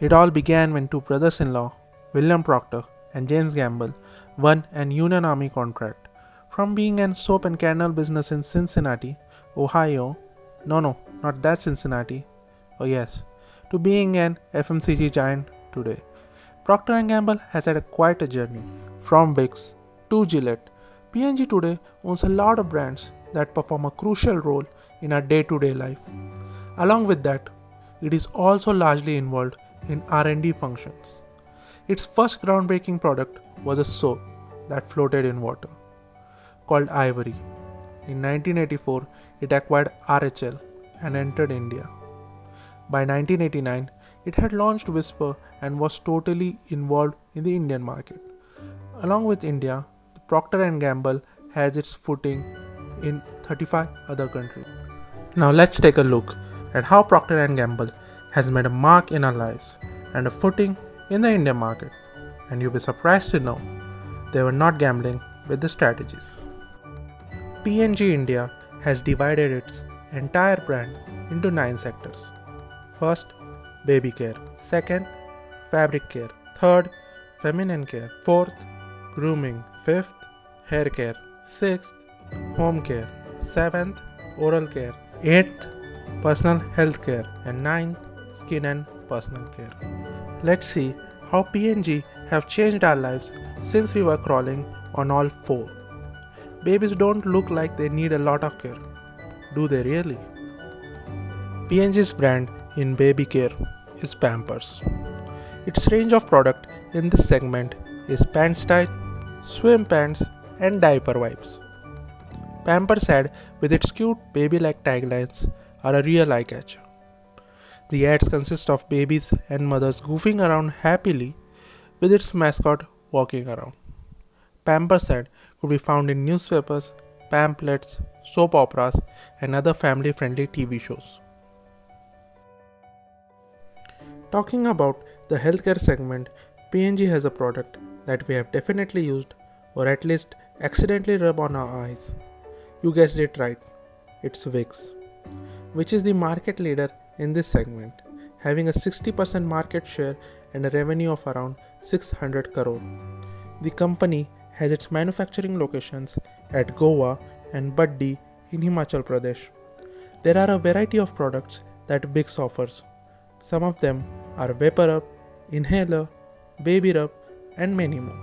It all began when two brothers-in-law, William Procter and James Gamble, won an Union Army contract. From being an soap and candle business in Cincinnati, Ohio, no, not that Cincinnati, oh yes, to being an FMCG giant today. Procter and Gamble has had quite a journey. From Vicks to Gillette, P&G today owns a lot of brands that perform a crucial role in our day-to-day life. Along with that, it is also largely involved in R&D functions. Its first groundbreaking product was a soap that floated in water, called Ivory. In 1984, it acquired RHL and entered India. By 1989, it had launched Whisper and was totally involved in the Indian market. Along with India, Procter and Gamble has its footing in 35 other countries. Now let's take a look at how Procter and Gamble has made a mark in our lives and a footing in the Indian market. And you'll be surprised to know they were not gambling with the strategies. P&G India has divided its entire brand into 9 sectors. First, baby care. Second, fabric care. Third, feminine care. Fourth, grooming. Fifth, hair care. Sixth, home care. Seventh, oral care. Eighth, personal health care. And ninth, skin and personal care. Let's see how P&G have changed our lives since we were crawling on all 4. Babies don't look like they need a lot of care. Do they really? P&G's brand in baby care is Pampers. Its range of product in this segment is pant style, swim pants and diaper wipes. Pampers ad with its cute baby-like taglines are a real eye-catcher. The ads consist of babies and mothers goofing around happily with its mascot walking around. Pampers ad could be found in newspapers, pamphlets, soap operas and other family-friendly TV shows. Talking about the healthcare segment, P&G has a product that we have definitely used or at least accidentally rubbed on our eyes. You guessed it right, it's Vicks, which is the market leader in this segment, having a 60% market share and a revenue of around 600 crore. The company has its manufacturing locations at Goa and Baddi in Himachal Pradesh. There are a variety of products that Vicks offers. Some of them are Vapor Rub, Inhaler, Baby Rub and many more.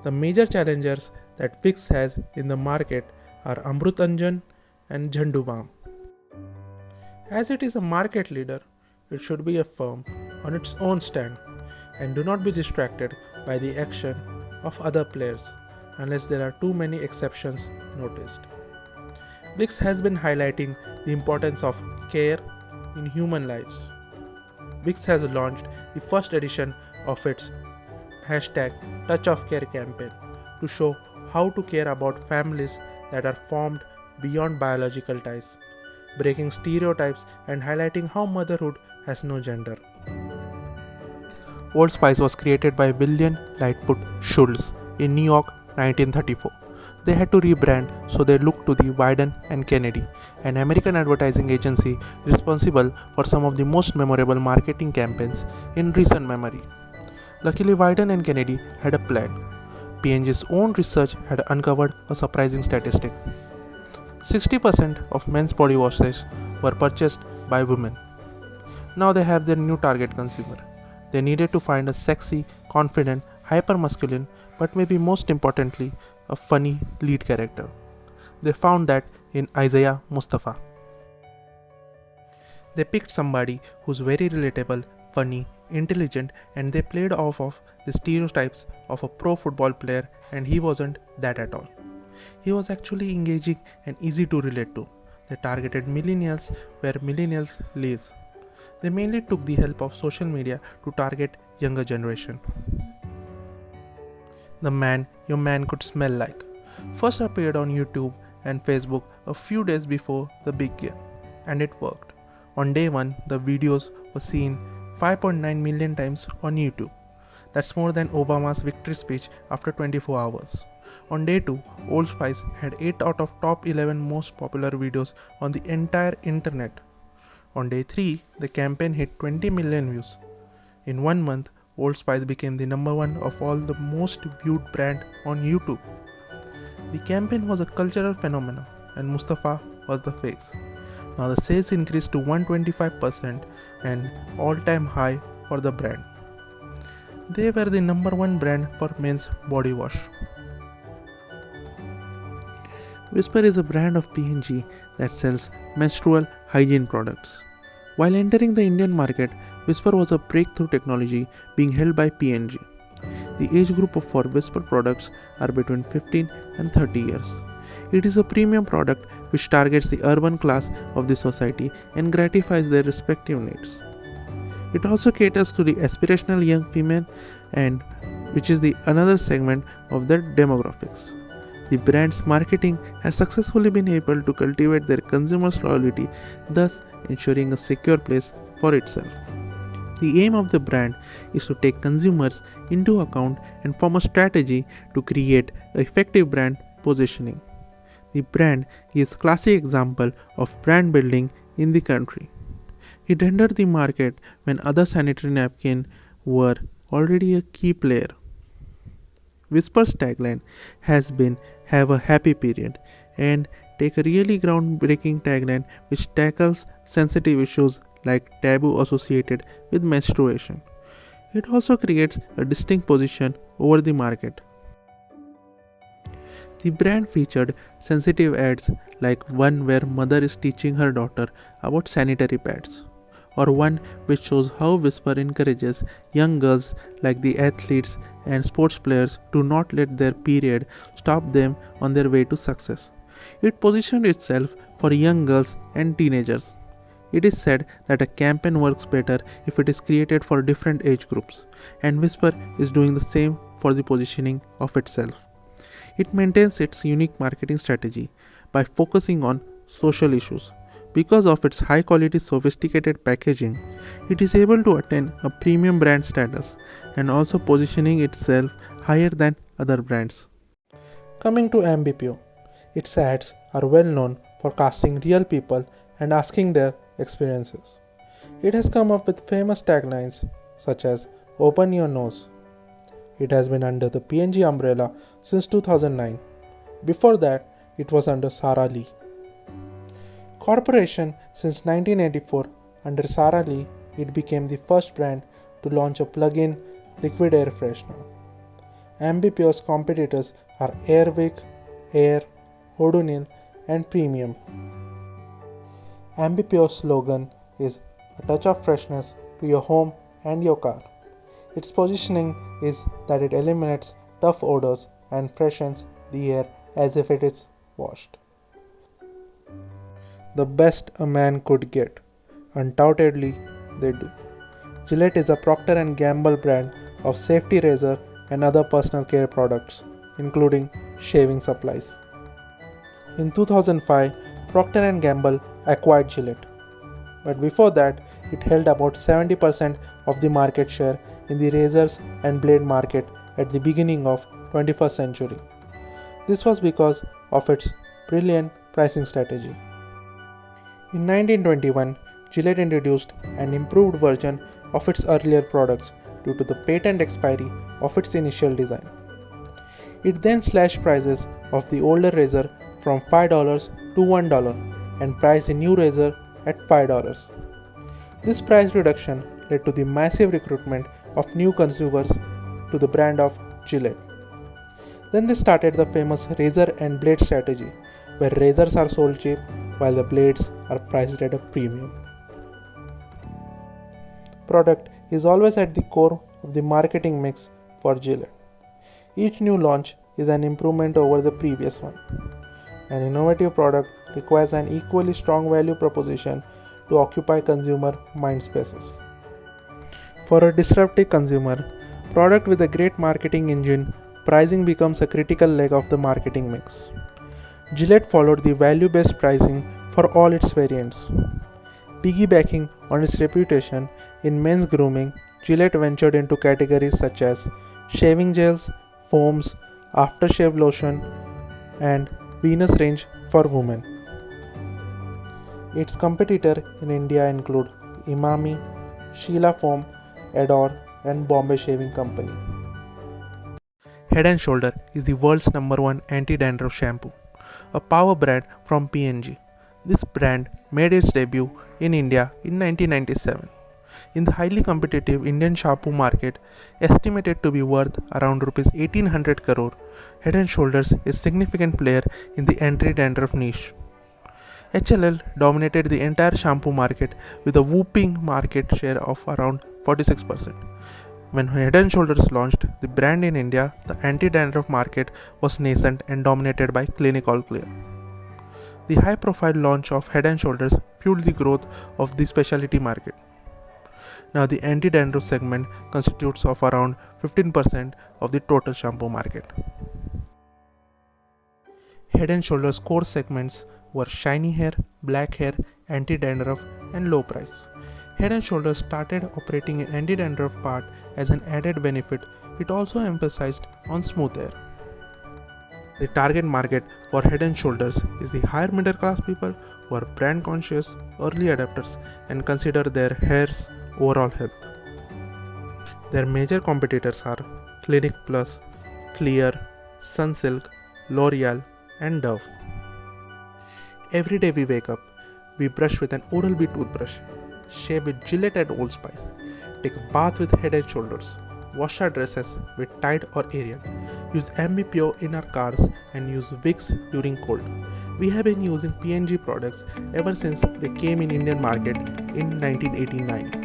The major challengers that Vicks has in the market are Amrut Anjan and Jhandu Balm. As it is a market leader, it should be a firm on its own stand and do not be distracted by the action of other players unless there are too many exceptions noticed. Vicks has been highlighting the importance of care in human lives. Vicks has launched the first edition of its #Touch of Care campaign to show how to care about families that are formed beyond biological ties, breaking stereotypes and highlighting how motherhood has no gender. Old Spice was created by William Lightfoot Schultz in New York 1934. They had to rebrand, so they looked to the Wieden and Kennedy, an American advertising agency responsible for some of the most memorable marketing campaigns in recent memory. Luckily, Wieden and Kennedy had a plan. P&G's own research had uncovered a surprising statistic. 60% of men's body washes were purchased by women. Now they have their new target consumer. They needed to find a sexy, confident, hyper-masculine, but maybe most importantly, a funny lead character. They found that in Isaiah Mustafa. They picked somebody who's very relatable, funny, intelligent, and they played off of the stereotypes of a pro football player, and he wasn't that at all. He was actually engaging and easy to relate to. They targeted millennials where millennials live. They mainly took the help of social media to target younger generation. The man your man could smell like first appeared on YouTube and Facebook a few days before the big game, and it worked. On day 1, the videos were seen 5.9 million times on YouTube. That's more than Obama's victory speech after 24 hours. On day 2, Old Spice had 8 out of top 11 most popular videos on the entire internet. On day 3, the campaign hit 20 million views. In 1 month, Old Spice became the number one of all the most viewed brand on YouTube. The campaign was a cultural phenomenon and Mustafa was the face. Now the sales increased to 125% and all-time high for the brand. They were the number one brand for men's body wash. Whisper is a brand of P&G that sells menstrual hygiene products. While entering the Indian market, Whisper was a breakthrough technology being held by P&G. The age group for Whisper products are between 15 and 30 years. It is a premium product which targets the urban class of the society and gratifies their respective needs. It also caters to the aspirational young female and which is the another segment of their demographics. The brand's marketing has successfully been able to cultivate their consumers' loyalty, thus ensuring a secure place for itself. The aim of the brand is to take consumers into account and form a strategy to create effective brand positioning. The brand is a classic example of brand building in the country. It entered the market when other sanitary napkins were already a key player. Whisper's tagline has been "Have a happy period" and take a really groundbreaking tagline which tackles sensitive issues like taboo associated with menstruation. It also creates a distinct position over the market. The brand featured sensitive ads like one where mother is teaching her daughter about sanitary pads, or one which shows how Whisper encourages young girls like the athletes and sports players to not let their period stop them on their way to success. It positioned itself for young girls and teenagers. It is said that a campaign works better if it is created for different age groups, and Whisper is doing the same for the positioning of itself. It maintains its unique marketing strategy by focusing on social issues. Because of its high quality sophisticated packaging, it is able to attain a premium brand status and also positioning itself higher than other brands. Coming to MBPO, its ads are well known for casting real people and asking their experiences. It has come up with famous taglines such as "Open your nose." It has been under the P&G umbrella since 2009. Before that, it was under Sara Lee. Corporation since 1984, under Sara Lee, it became the first brand to launch a plug-in liquid air freshener. MBPO's competitors are Airwick, Air, Odonil, and Premium. MBPO's slogan is "A touch of freshness to your home and your car." Its positioning is that it eliminates tough odors and freshens the air as if it is washed. The best a man could get. Undoubtedly, they do. Gillette is a Procter and Gamble brand of safety razor and other personal care products, including shaving supplies. In 2005, Procter and Gamble acquired Gillette. But before that, it held about 70% of the market share in the razors and blade market at the beginning of 21st century. This was because of its brilliant pricing strategy. In 1921, Gillette introduced an improved version of its earlier products due to the patent expiry of its initial design. It then slashed prices of the older razor from $5 to $1 and priced the new razor at $5. This price reduction led to the massive recruitment of new consumers to the brand of Gillette. Then they started the famous razor and blade strategy, where razors are sold cheap while the blades are priced at a premium. Product is always at the core of the marketing mix for Gillette. Each new launch is an improvement over the previous one. An innovative product requires an equally strong value proposition to occupy consumer mind spaces. For a disruptive consumer product with a great marketing engine, pricing becomes a critical leg of the marketing mix. Gillette followed the value-based pricing for all its variants. Piggybacking on its reputation in men's grooming, Gillette ventured into categories such as shaving gels, foams, aftershave lotion, and Venus range for women. Its competitor in India include Imami, Sheila Foam, Adore, and Bombay Shaving Company. Head and Shoulder is the world's #1 anti-dandruff shampoo, a power brand from P&G. This brand made its debut in India in 1997. In the highly competitive Indian shampoo market, estimated to be worth around Rs 1800 crore, Head and Shoulders is a significant player in the anti-dandruff niche. HLL dominated the entire shampoo market with a whopping market share of around 46%. When Head and Shoulders launched the brand in India, the anti-dandruff market was nascent and dominated by Clinic All Clear. The high-profile launch of Head and Shoulders fueled the growth of the specialty market. Now the anti-dandruff segment constitutes of around 15% of the total shampoo market. Head and Shoulders core segments were shiny hair, black hair, anti-dandruff, and low price. Head and Shoulders started operating in anti-dandruff part as an added benefit. It also emphasized on smooth hair. The target market for Head and Shoulders is the higher middle class people who are brand conscious, early adopters, and consider their hair's overall health. Their major competitors are Clinic Plus, Clear, Sunsilk, L'Oreal, and Dove. Every day we wake up, we brush with an Oral-B toothbrush, shave with Gillette and Old Spice, take a bath with Head and Shoulders, wash our dresses with Tide or Ariel, use MB Pure in our cars, and use Vicks during cold. We have been using P&G products ever since they came in Indian market in 1989.